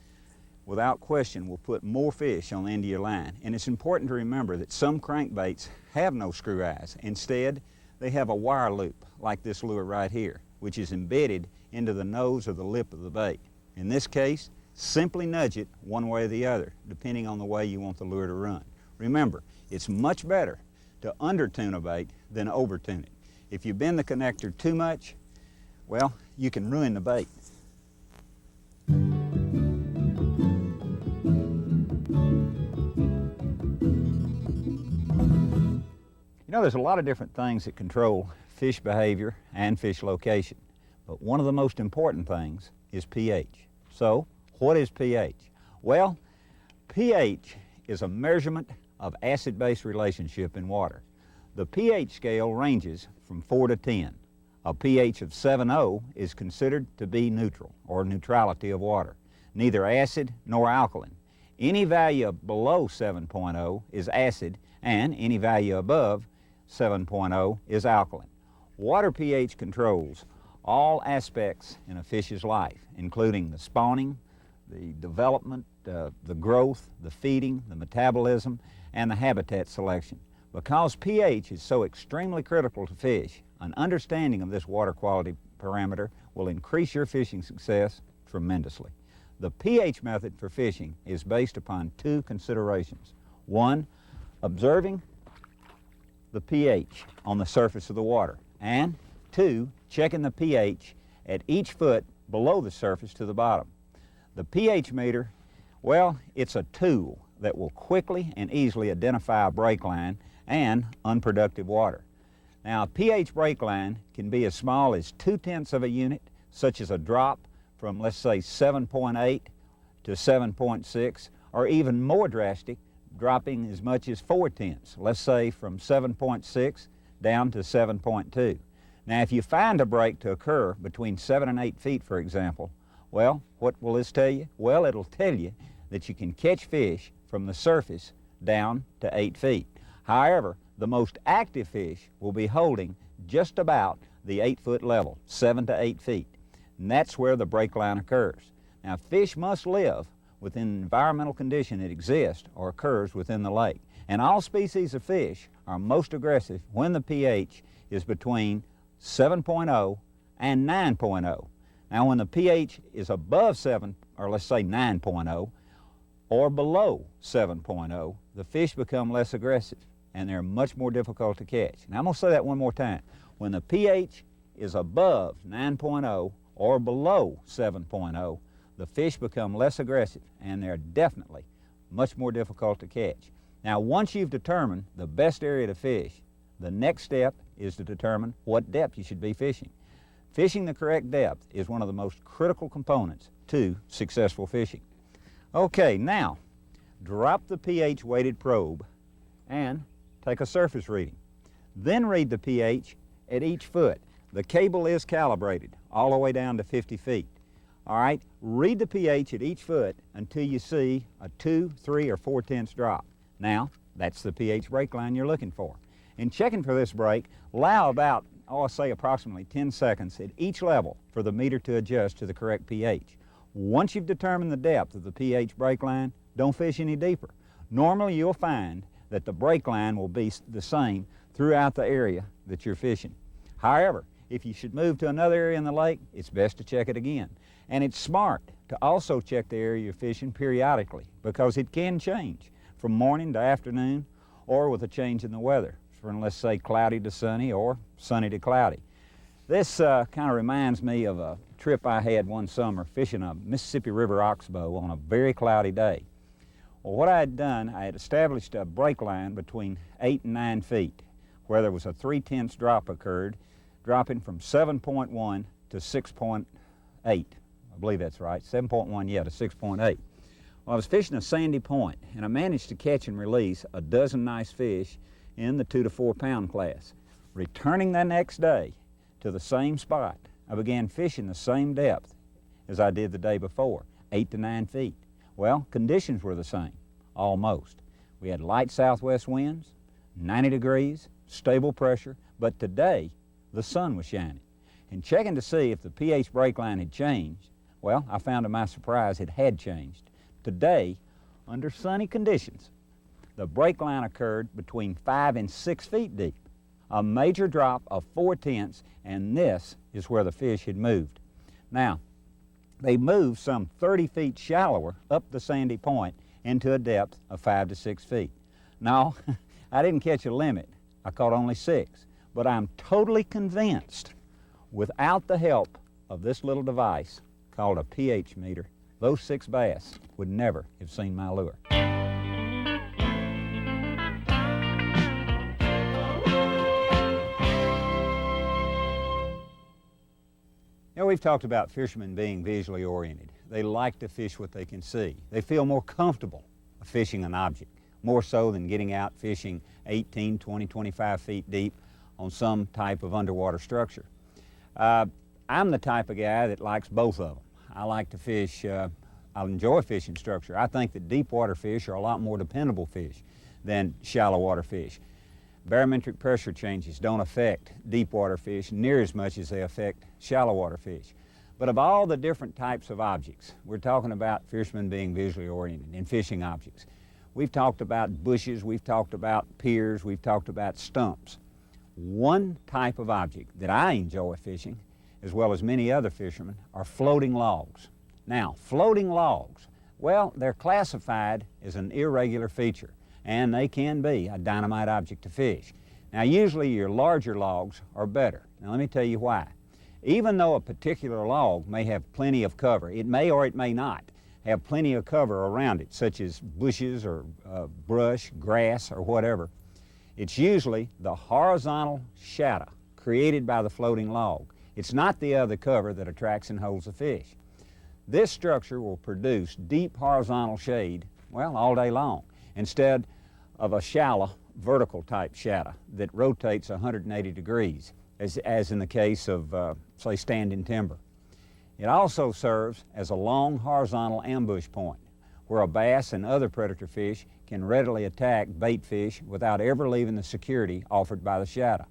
without question, will put more fish on the end of your line. And it's important to remember that some crankbaits have no screw eyes. Instead, they have a wire loop like this lure right here, which is embedded into the nose or the lip of the bait. In this case, simply nudge it one way or the other, depending on the way you want the lure to run. Remember, it's much better to under-tune a bait than over-tune it. If you bend the connector too much, well, you can ruin the bait. You know, there's a lot of different things that control fish behavior and fish location, but one of the most important things is pH. So, what is pH? Well, pH is a measurement of acid-base relationship in water. The pH scale ranges from 4 to 10. A pH of 7.0 is considered to be neutral, or neutrality of water, neither acid nor alkaline. Any value below 7.0 is acid, and any value above 7.0 is alkaline. Water pH controls all aspects in a fish's life, including the spawning, the development, the growth, the feeding, the metabolism, and the habitat selection. Because pH is so extremely critical to fish, an understanding of this water quality parameter will increase your fishing success tremendously. The pH method for fishing is based upon two considerations. One, observing the pH on the surface of the water, and two, checking the pH at each foot below the surface to the bottom. The pH meter, well, it's a tool that will quickly and easily identify a break line and unproductive water. Now, a pH break line can be as small as 0.2 of a unit, such as a drop from, let's say, 7.8 to 7.6, or even more drastic, dropping as much as 0.4, let's say from 7.6 down to 7.2. Now, if you find a break to occur between 7 and 8 feet, for example, well, what will this tell you? Well, it'll tell you that you can catch fish from the surface down to 8 feet. However, the most active fish will be holding just about the 8-foot level, 7 to 8 feet. And that's where the break line occurs. Now, fish must live within an environmental condition that exists or occurs within the lake. And all species of fish are most aggressive when the pH is between 7.0 and 9.0. Now, when the pH is above 7, or let's say 9.0, or below 7.0, the fish become less aggressive and they're much more difficult to catch. And I'm going to say that one more time. When the pH is above 9.0 or below 7.0, the fish become less aggressive and they're definitely much more difficult to catch. Now, once you've determined the best area to fish, the next step is to determine what depth you should be fishing. Fishing the correct depth is one of the most critical components to successful fishing. Okay, now, drop the pH weighted probe and take a surface reading. Then read the pH at each foot. The cable is calibrated all the way down to 50 feet. All right, read the pH at each foot until you see a 2, 3, or 4/10 drop. Now, that's the pH break line you're looking for. In checking for this break, allow about I'll say approximately 10 seconds at each level for the meter to adjust to the correct pH. Once you've determined the depth of the pH break line, don't fish any deeper. Normally you'll find that the break line will be the same throughout the area that you're fishing. However, if you should move to another area in the lake, it's best to check it again. And it's smart to also check the area you're fishing periodically, because it can change from morning to afternoon, or with a change in the weather, from let's say cloudy to sunny or sunny to cloudy. This kind of reminds me of a trip I had one summer fishing a Mississippi River oxbow on a very cloudy day. Well, what I had done, I had established a break line between 8 and 9 feet, where there was a 3/10 drop occurred, dropping from 7.1 to 6.8. I believe that's right, 7.1, yeah, to 6.8. Well, I was fishing a sandy point, and I managed to catch and release a dozen nice fish in the 2 to 4 pound class. Returning the next day to the same spot, I began fishing the same depth as I did the day before, 8 to 9 feet. Well, conditions were the same, almost. We had light southwest winds, 90 degrees, stable pressure, but today the sun was shining. And checking to see if the pH break line had changed, well, I found to my surprise it had changed. Today, under sunny conditions, the break line occurred between 5 and 6 feet deep, a major drop of 4/10, and this is where the fish had moved. Now, they moved some 30 feet shallower up the sandy point into a depth of 5 to 6 feet. Now, I didn't catch a limit. I caught only 6, but I'm totally convinced without the help of this little device called a pH meter, those 6 bass would never have seen my lure. You know, we've talked about fishermen being visually oriented. They like to fish what they can see. They feel more comfortable fishing an object, more so than getting out fishing 18, 20, 25 feet deep on some type of underwater structure. I'm the type of guy that likes both of them. I like to fish, I enjoy fishing structure. I think that deep water fish are a lot more dependable fish than shallow water fish. Barometric pressure changes don't affect deep water fish near as much as they affect shallow water fish. But of all the different types of objects, we're talking about fishermen being visually oriented in fishing objects. We've talked about bushes, we've talked about piers, we've talked about stumps. One type of object that I enjoy fishing, as well as many other fishermen, are floating logs. Now, floating logs, well, they're classified as an irregular feature, and they can be a dynamite object to fish. Now, usually your larger logs are better. Now, let me tell you why. Even though a particular log may have plenty of cover, it may or it may not have plenty of cover around it, such as bushes or brush, grass, or whatever, it's usually the horizontal shadow created by the floating log. It's not the other cover that attracts and holds the fish. This structure will produce deep horizontal shade, well, all day long, instead of a shallow vertical type shadow that rotates 180 degrees, as in the case of, say, standing timber. It also serves as a long horizontal ambush point where a bass and other predator fish can readily attack bait fish without ever leaving the security offered by the shadow.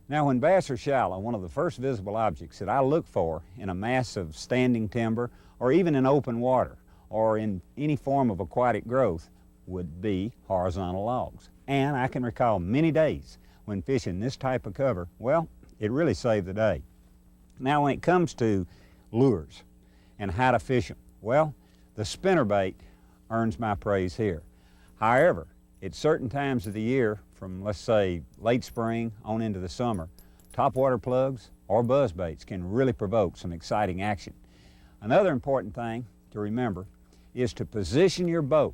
Now, when bass are shallow, one of the first visible objects that I look for in a mass of standing timber or even in open water or in any form of aquatic growth would be horizontal logs. And I can recall many days when fishing this type of cover, well, it really saved the day. Now, when it comes to lures and how to fish them, well, the spinnerbait earns my praise here. However, at certain times of the year, from let's say late spring on into the summer, topwater plugs or buzzbaits can really provoke some exciting action. Another important thing to remember is to position your boat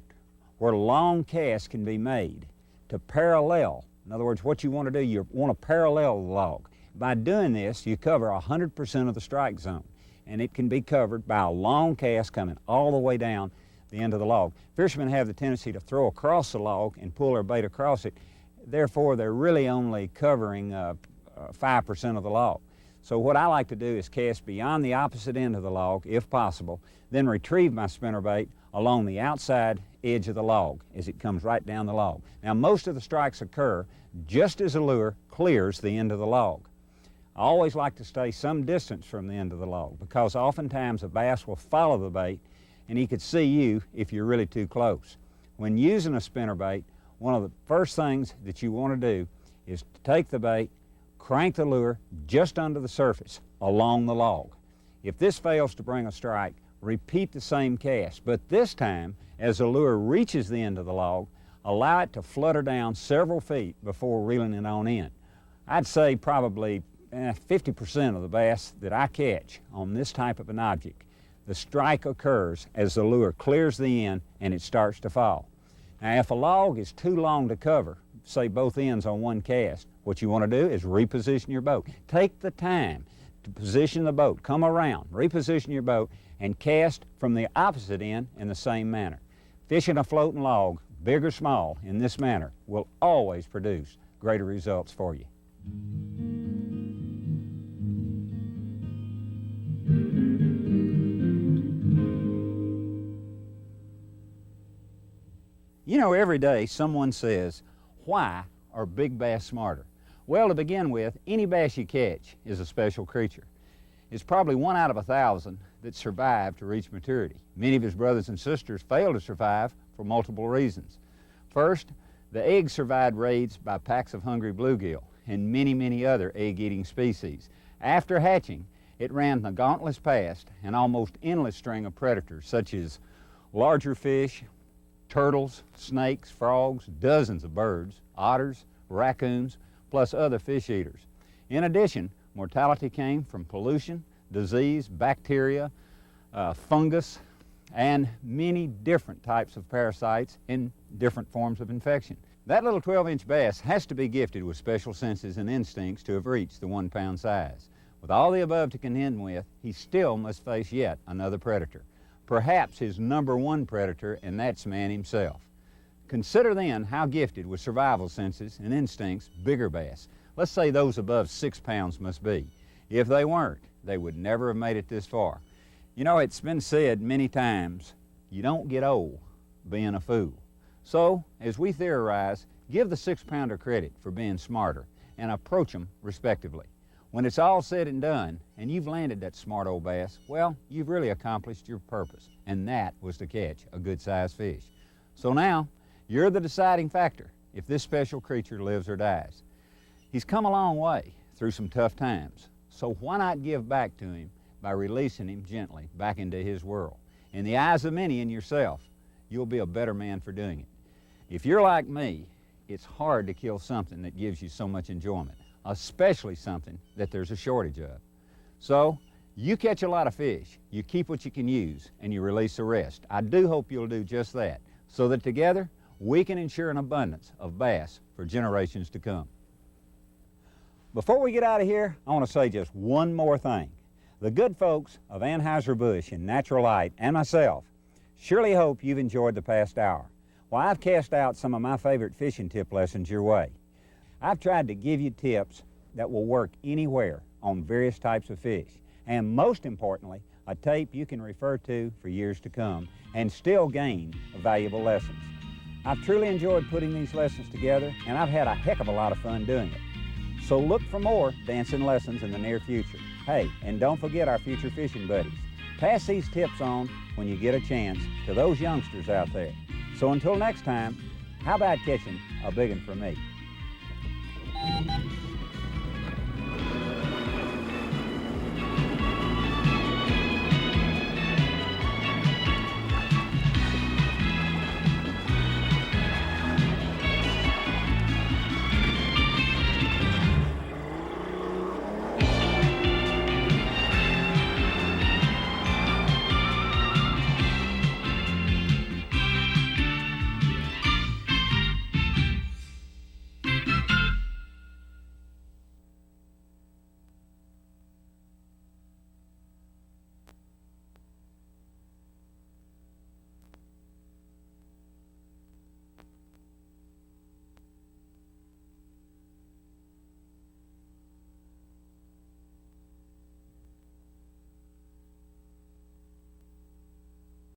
where long casts can be made to parallel. In other words, what you want to do, you want to parallel the log. By doing this, you cover 100% of the strike zone, and it can be covered by a long cast coming all the way down the end of the log. Fishermen have the tendency to throw across the log and pull their bait across it. Therefore, they're really only covering 5% of the log. So what I like to do is cast beyond the opposite end of the log, if possible, then retrieve my spinnerbait along the outside edge of the log as it comes right down the log. Now, most of the strikes occur just as the lure clears the end of the log. I always like to stay some distance from the end of the log because oftentimes a bass will follow the bait and he could see you if you're really too close. When using a spinnerbait, one of the first things that you want to do is to take the bait, crank the lure just under the surface along the log. If this fails to bring a strike, repeat the same cast, but this time, as the lure reaches the end of the log, allow it to flutter down several feet before reeling it on in. I'd say probably 50% of the bass that I catch on this type of an object, the strike occurs as the lure clears the end and it starts to fall. Now, if a log is too long to cover, say both ends on one cast, what you want to do is reposition your boat. Take the time to position the boat, come around, reposition your boat, and cast from the opposite end in the same manner. Fishing a floating log, big or small, in this manner will always produce greater results for you. You know, every day someone says, why are big bass smarter? Well, to begin with, any bass you catch is a special creature. It's probably 1 out of 1,000 that survive to reach maturity. Many of his brothers and sisters fail to survive for multiple reasons. First, the eggs survived raids by packs of hungry bluegill and many other egg-eating species. After hatching, it ran the gauntless past an almost endless string of predators such as larger fish, turtles, snakes, frogs, dozens of birds, otters, raccoons, plus other fish eaters. In addition, mortality came from pollution, disease, bacteria, fungus, and many different types of parasites in different forms of infection. That little 12-inch bass has to be gifted with special senses and instincts to have reached the 1-pound size. With all the above to contend with, he still must face yet another predator. Perhaps his #1 predator, and that's man himself. Consider then how gifted with survival senses and instincts bigger bass, let's say those above 6 pounds, must be. If they weren't, they would never have made it this far. You know, it's been said many times, you don't get old being a fool. So, as we theorize, give the 6-pounder credit for being smarter and approach them respectively. When it's all said and done, and you've landed that smart old bass, well, you've really accomplished your purpose, and that was to catch a good-sized fish. So now, you're the deciding factor if this special creature lives or dies. He's come a long way through some tough times, so why not give back to him by releasing him gently back into his world? In the eyes of many and yourself, you'll be a better man for doing it. If you're like me, it's hard to kill something that gives you so much enjoyment, especially something that there's a shortage of. So, you catch a lot of fish, you keep what you can use, and you release the rest. I do hope you'll do just that, so that together we can ensure an abundance of bass for generations to come. Before we get out of here, I want to say just one more thing. The good folks of Anheuser-Busch and Natural Light and myself surely hope you've enjoyed the past hour. Well, I've cast out some of my favorite fishing tip lessons your way. I've tried to give you tips that will work anywhere on various types of fish, and most importantly, a tape you can refer to for years to come and still gain valuable lessons. I've truly enjoyed putting these lessons together, and I've had a heck of a lot of fun doing it. So look for more dancing lessons in the near future. Hey, and don't forget our future fishing buddies. Pass these tips on when you get a chance to those youngsters out there. So until next time, how about catching a big one for me?